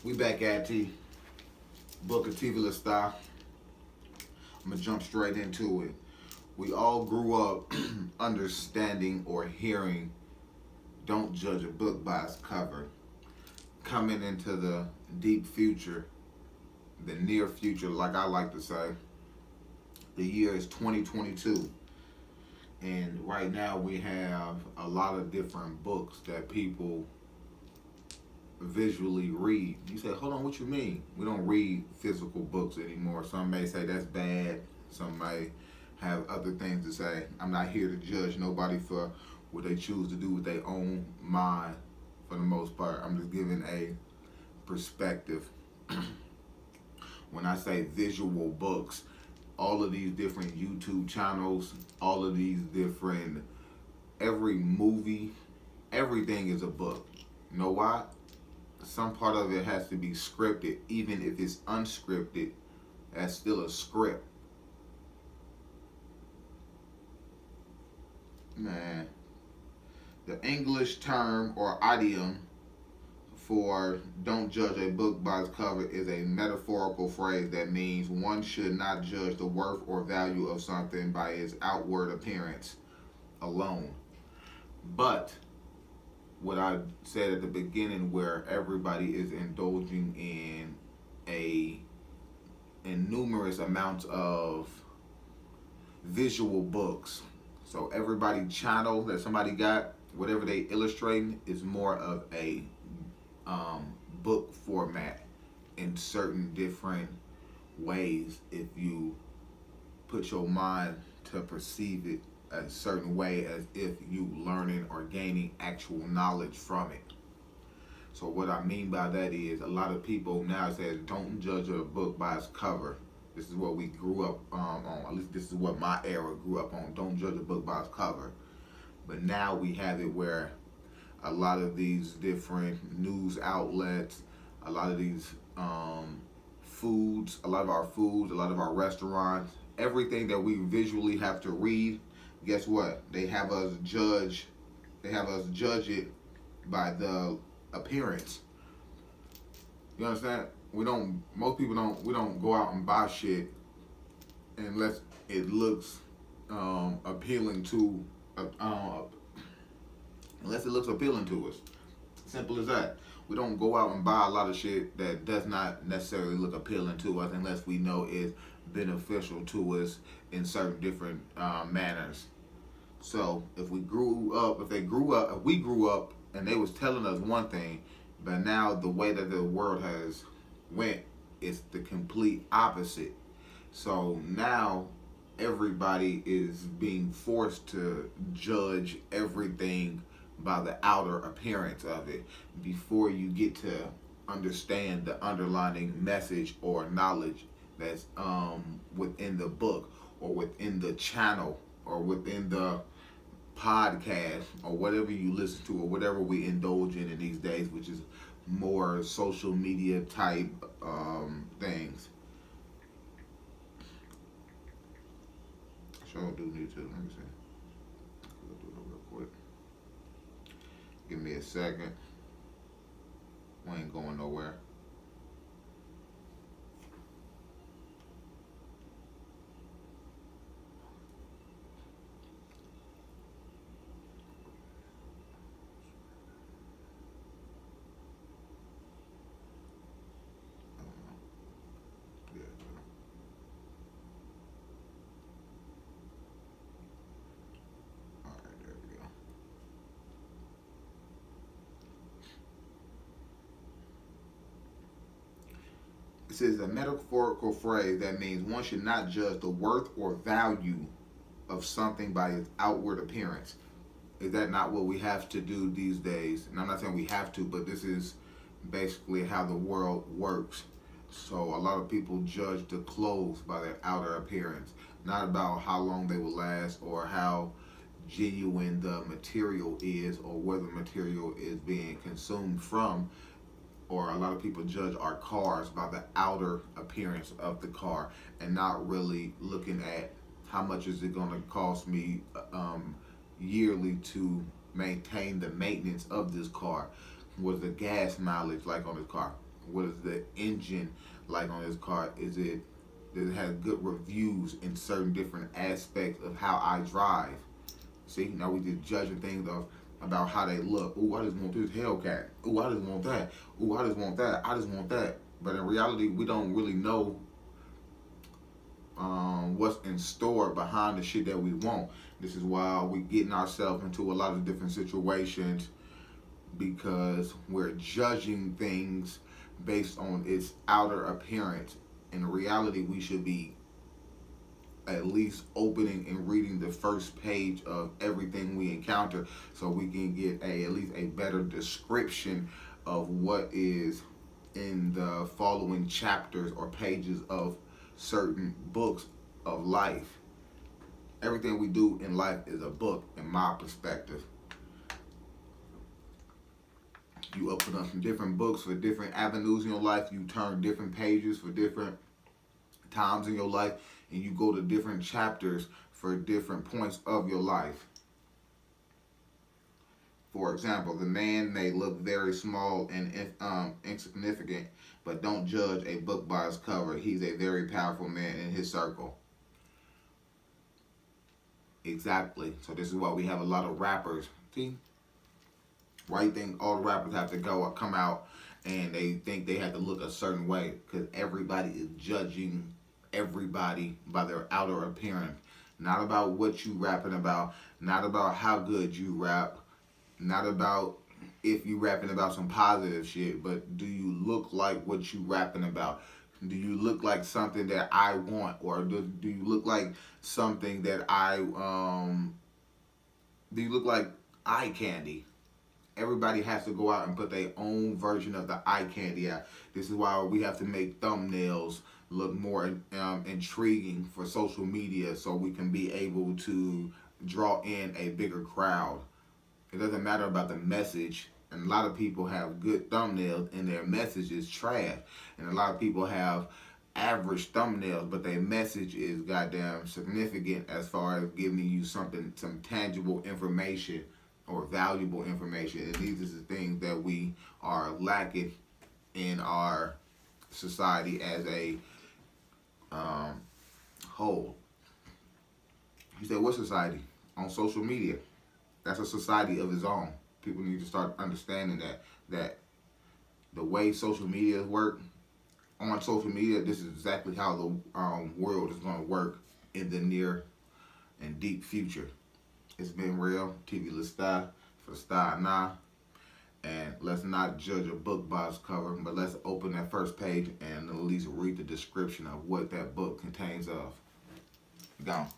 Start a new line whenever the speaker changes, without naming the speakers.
We back at the Book of Tivoli style. I'm gonna jump straight into it. We all grew up understanding or hearing don't judge a book by its cover. Coming into the deep future, the near future, like I like to say, the year is 2022. And right now we have a lot of different books that people visually read. You say, hold on, what you mean? We don't read physical books anymore. Some may say that's bad. Some may have other things to say. I'm not here to judge nobody for what they choose to do with their own mind for the most part. I'm just giving a perspective. When I say visual books, all of these different YouTube channels, all of these different, every movie, everything is a book. You know why? Some part of it has to be scripted. Even if it's unscripted, that's still a script. Man, the English term or idiom for don't judge a book by its cover is a metaphorical phrase that means one should not judge the worth or value of something by its outward appearance alone. But what I said at the beginning, where everybody is indulging in numerous amounts of visual books. So everybody channel that somebody got, whatever they illustrating, is more of a book format in certain different ways. If you put your mind to perceive it a certain way, as if you learning or gaining actual knowledge from it. So what I mean by that is a lot of people now says don't judge a book by its cover. This is what we grew up on. At least this is what my era grew up on. Don't judge a book by its cover. But now we have it where a lot of these different news outlets, a lot of these foods, a lot of our foods, a lot of our restaurants, everything that we visually have to read, guess what? They have us judge it by the appearance. You understand? We don't go out and buy shit unless it looks appealing to unless it looks appealing to us. Simple as that. We don't go out and buy a lot of shit that does not necessarily look appealing to us unless we know it's beneficial to us in certain different manners. So if we grew up and they was telling us one thing, but now the way that the world has went is the complete opposite. So now everybody is being forced to judge everything by the outer appearance of it before you get to understand the underlying message or knowledge that's within the book or within the channel or within the podcast or whatever you listen to or whatever we indulge in these days, which is more social media type things. Sure do need to. Let me see. I'll do it real quick. Give me a second. We ain't going nowhere. Yeah. All right, there we go. It says a metaphorical phrase that means one should not judge the worth or value of something by its outward appearance. Is that not what we have to do these days? And I'm not saying we have to, but this is basically how the world works. So a lot of people judge the clothes by their outer appearance, not about how long they will last or how genuine the material is or where the material is being consumed from. Or a lot of people judge our cars by the outer appearance of the car and not really looking at how much is it going to cost me yearly to maintain the maintenance of this car. What's the gas mileage like on this car? What is the engine like on this car? Does it have good reviews in certain different aspects of how I drive? See, now we just judging things about how they look. Ooh, I just want this Hellcat. Ooh, I just want that. Ooh, I just want that. I just want that. But in reality, we don't really know what's in store behind the shit that we want. This is why we getting ourselves into a lot of different situations, because we're judging things based on its outer appearance. In reality, we should be at least opening and reading the first page of everything we encounter, so we can get at least a better description of what is in the following chapters or pages of certain books of life. Everything we do in life is a book, in my perspective. You open up some different books for different avenues in your life. You turn different pages for different times in your life, and you go to different chapters for different points of your life. For example, the man may look very small and insignificant, but don't judge a book by its cover. He's a very powerful man in his circle. Exactly. So this is why we have a lot of rappers. See? Why you think all the rappers have to come out and they think they have to look a certain way? Because everybody is judging everybody by their outer appearance. Not about what you rapping about, not about how good you rap, not about if you rapping about some positive shit, but do you look like what you rapping about? Do you look like something that I want, or do you look like something that do you look like eye candy? Everybody has to go out and put their own version of the eye candy out. This is why we have to make thumbnails look more intriguing for social media, so we can be able to draw in a bigger crowd. It doesn't matter about the message. And a lot of people have good thumbnails and their message is trash. And a lot of people have average thumbnails, but their message is goddamn significant as far as giving you something, some tangible information or valuable information. And these are the things that we are lacking in our society as a whole. You say, what society? On social media. That's a society of its own. People need to start understanding that the way social media work, on social media, this is exactly how the world is going to work in the near and deep future. It's been real. TV Lestai for Star Now. And let's not judge a book by its cover, but let's open that first page and at least read the description of what that book contains of. Gone.